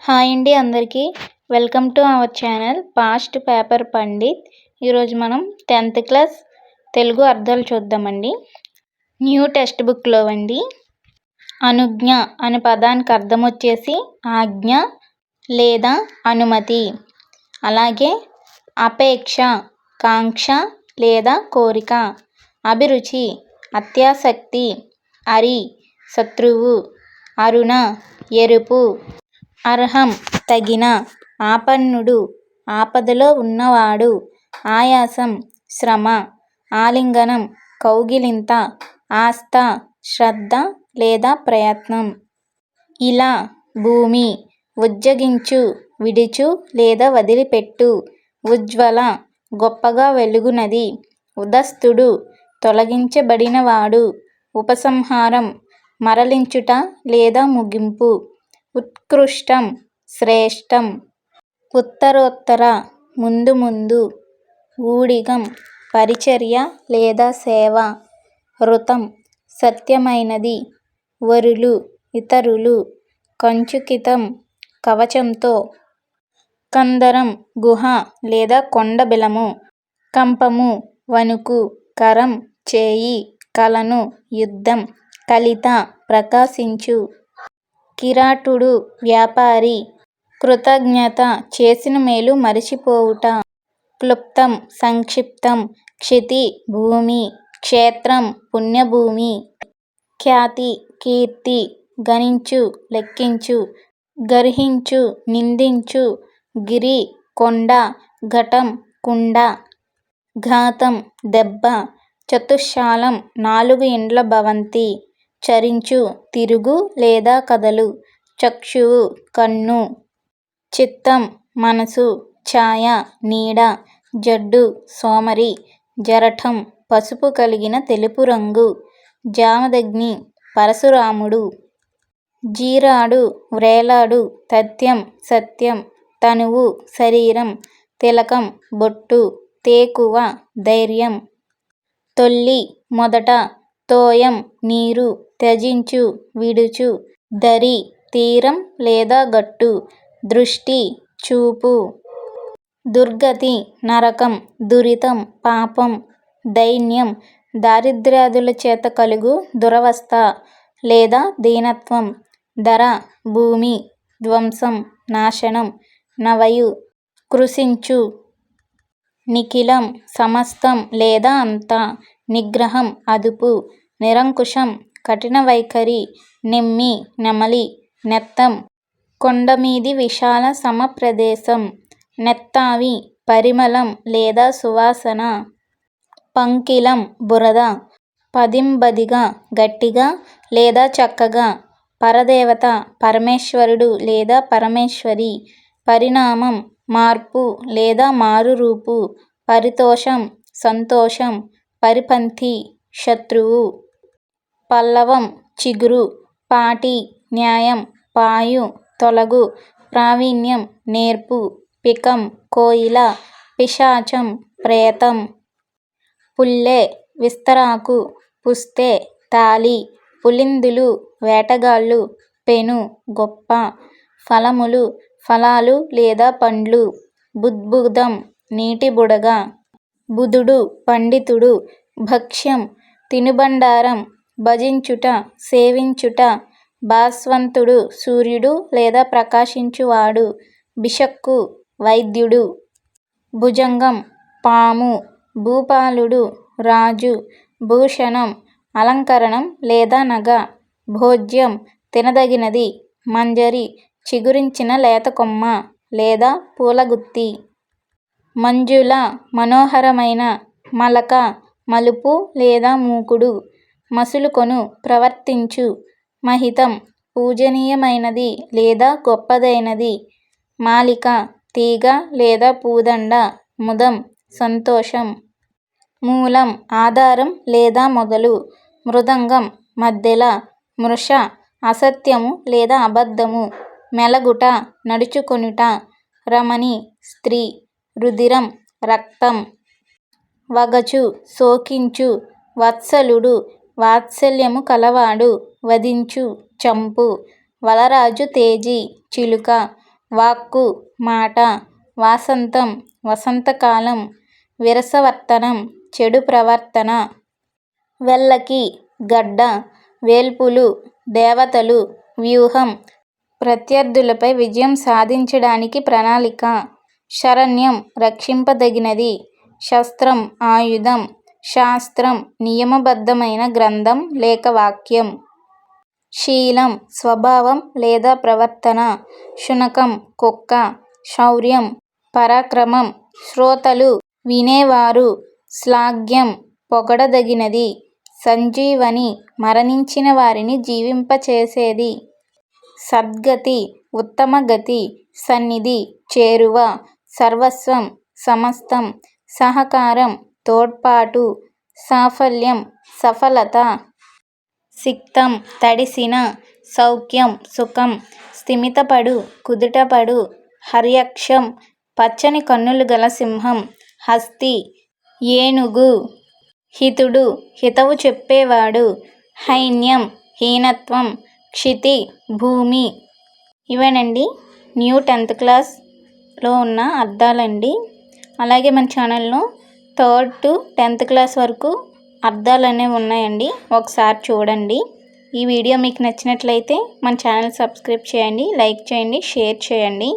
Hi అండి అందరికీ. Welcome to our channel past paper Pandit. ఈరోజు మనం 10th క్లాస్ తెలుగు అర్థాలు చూద్దామండి. న్యూ టెక్స్ట్ బుక్లో అండి అనుజ్ఞ అనే పదానికి అర్థం వచ్చేసి ఆజ్ఞ లేదా అనుమతి. అలాగే అపేక్ష కాంక్ష లేదా కోరిక. అభిరుచి అత్యాసక్తి. అరి శత్రువు. అరుణ ఎరుపు. అర్హం తగిన. ఆపన్నుడు ఆపదలో ఉన్నవాడు. ఆయాసం శ్రమ. ఆలింగనం కౌగిలింత. ఆస్థ శ్రద్ధ లేదా ప్రయత్నం. ఇలా భూమి ఉజ్జగించు విడుచు లేదా వదిలిపెట్టు. ఉజ్వల గొప్పగా వెలుగునది. ఉదస్తుడు తొలగించబడినవాడు. ఉపసంహారం మరలించుట లేదా ముగింపు. ఉత్కృష్టం శ్రేష్టం. ఉత్తరోత్తర ముందు ముందు. ఊడిగం పరిచర్య లేదా సేవ. ఋతం సత్యమైనది. వరులు ఇతరులు. కంచుకితం కవచంతో. కందరం గుహ లేదా కొండ బిలము. కంపము వణుకు. కరం చేయి. కలను యుద్ధం. కలిత ప్రకాశించు. కిరాటుడు వ్యాపారి. కృతజ్ఞత చేసిన మేలు మరచిపోవుట. క్లుప్తం సంక్షిప్తం. క్షితి భూమి. క్షేత్రం పుణ్యభూమి. ఖ్యాతి కీర్తి. గణించు లెక్కించు. గర్హించు నిందించు. గిరి కొండ. ఘటం కుండ. ఘాతం దెబ్బ. చతుశ్శాలం 4 ఇండ్ల భవంతి. చరించు తిరుగు లేదా కదలు. చక్షువు కన్ను. చిత్తం మనసు. ఛాయ నీడ. జడ్డు సోమరి. జరఠం పసుపు కలిగిన తెలుపు రంగు. జామదగ్ని పరశురాముడు. జీరాడు వ్రేలాడు. తథ్యం సత్యం. తనువు శరీరం. తిలకం బొట్టు. తేకువ ధైర్యం. తొల్లి మొదట. తోయం నీరు. త్యజించు విడుచు. దరి తీరం లేదా గట్టు. దృష్టి చూపు. దుర్గతి నరకం. దురితం పాపం. దైన్యం దారిద్ర్యాదుల చేత కలుగు దురవస్థ లేదా దీనత్వం. ధర భూమి. ధ్వంసం నాశనం. నవయు కృశించు. నిఖిలం సమస్తం లేదా అంతా. నిగ్రహం అదుపు. నిరంకుశం కఠిన వైఖరి. నెమ్మి నెమలి. నెత్తం కొండమీది విశాల సమ ప్రదేశం. నెత్తావి పరిమళం లేదా సువాసన. పంకిలం బురద. పదింబదిగా గట్టిగా లేదా చక్కగా. పరదేవత పరమేశ్వరుడు లేదా పరమేశ్వరి. పరిణామం మార్పు లేదా మారురూపు. పరితోషం సంతోషం. పరిపంథి శత్రువు. పల్లవం చిగురు. పాటి న్యాయం. పాయు తొలగు. ప్రావీణ్యం నేర్పు. పికం కోయిల. పిశాచం ప్రేతం. పుల్లె విస్తరాకు. పుస్తే తాళి. పులిందులు వేటగాళ్ళు. పెను గొప్ప. ఫలములు ఫలాలు లేదా పండ్లు. బుద్బుదం నీటి బుడగ. బుధుడు పండితుడు. భక్ష్యం తినుబండారం. భజించుట సేవించుట. భాస్వంతుడు సూర్యుడు లేదా ప్రకాశించువాడు. బిషక్కు వైద్యుడు. భుజంగం పాము. భూపాలుడు రాజు. భూషణం అలంకరణం లేదా నగ. భోజ్యం తినదగినది. మంజరి చిగురించిన లేత కొమ్మ లేదా పూలగుత్తి. మంజుల మనోహరమైన. మలక మలుపు లేదా మూకుడు. మసులుకొను ప్రవర్తించు. మహితం పూజనీయమైనది లేదా గొప్పదైనది. మాలిక తీగ లేదా పూదండ. ముదం సంతోషం. మూలం ఆధారం లేదా మొదలు. మృదంగం మద్దెల. మృష అసత్యము లేదా అబద్ధము. మెలగుట నడుచుకొనుట. రమణి స్త్రీ. రుధిరం రక్తం. వగచు శోకించు. వత్సలుడు వాత్సల్యము కలవాడు. వధించు చంపు. వలరాజు తేజి చిలుక. వాక్కు మాట, వాసంతం వసంతకాలం, విరసవర్తనం చెడు ప్రవర్తన, వెల్లకి గడ్డ, వేల్పులు దేవతలు, వ్యూహం ప్రత్యర్థులపై విజయం సాధించడానికి ప్రణాళిక, శరణ్యం రక్షింపదగినది, శస్త్రం ఆయుధం, శాస్త్రం నియమబద్ధమైన గ్రంథం లేక వాక్యం, శీలం స్వభావం లేదా ప్రవర్తన, శునకం కుక్క, శౌర్యం పరాక్రమం, శ్రోతలు వినేవారు, శ్లాఘ్యం పొగడదగినది, సంజీవని మరణించిన వారిని జీవింపచేసేది, సద్గతి ఉత్తమ గతి, సన్నిధి చేరువ, సర్వస్వం సమస్తం, సహకారం తోడ్పాటు, సాఫల్యం సఫలత, సిక్తం తడిసిన, సౌఖ్యం సుఖం, స్థిమితపడు కుదుటపడు, హర్యక్షం పచ్చని కన్నులు గల సింహం, హస్తి ఏనుగు, హితుడు హితవు చెప్పేవాడు, హైన్యం హీనత్వం, క్షితి భూమి. ఇవేనండి న్యూ 10th క్లాస్లో ఉన్న అర్థాలండి. అలాగే మన ఛానల్లో 3rd to 10th క్లాస్ వరకు అర్థాలు అనేవి ఉన్నాయండి, ఒకసారి చూడండి. ఈ వీడియో మీకు నచ్చినట్లయితే మన ఛానల్ సబ్స్క్రైబ్ చేయండి, లైక్ చేయండి, షేర్ చేయండి.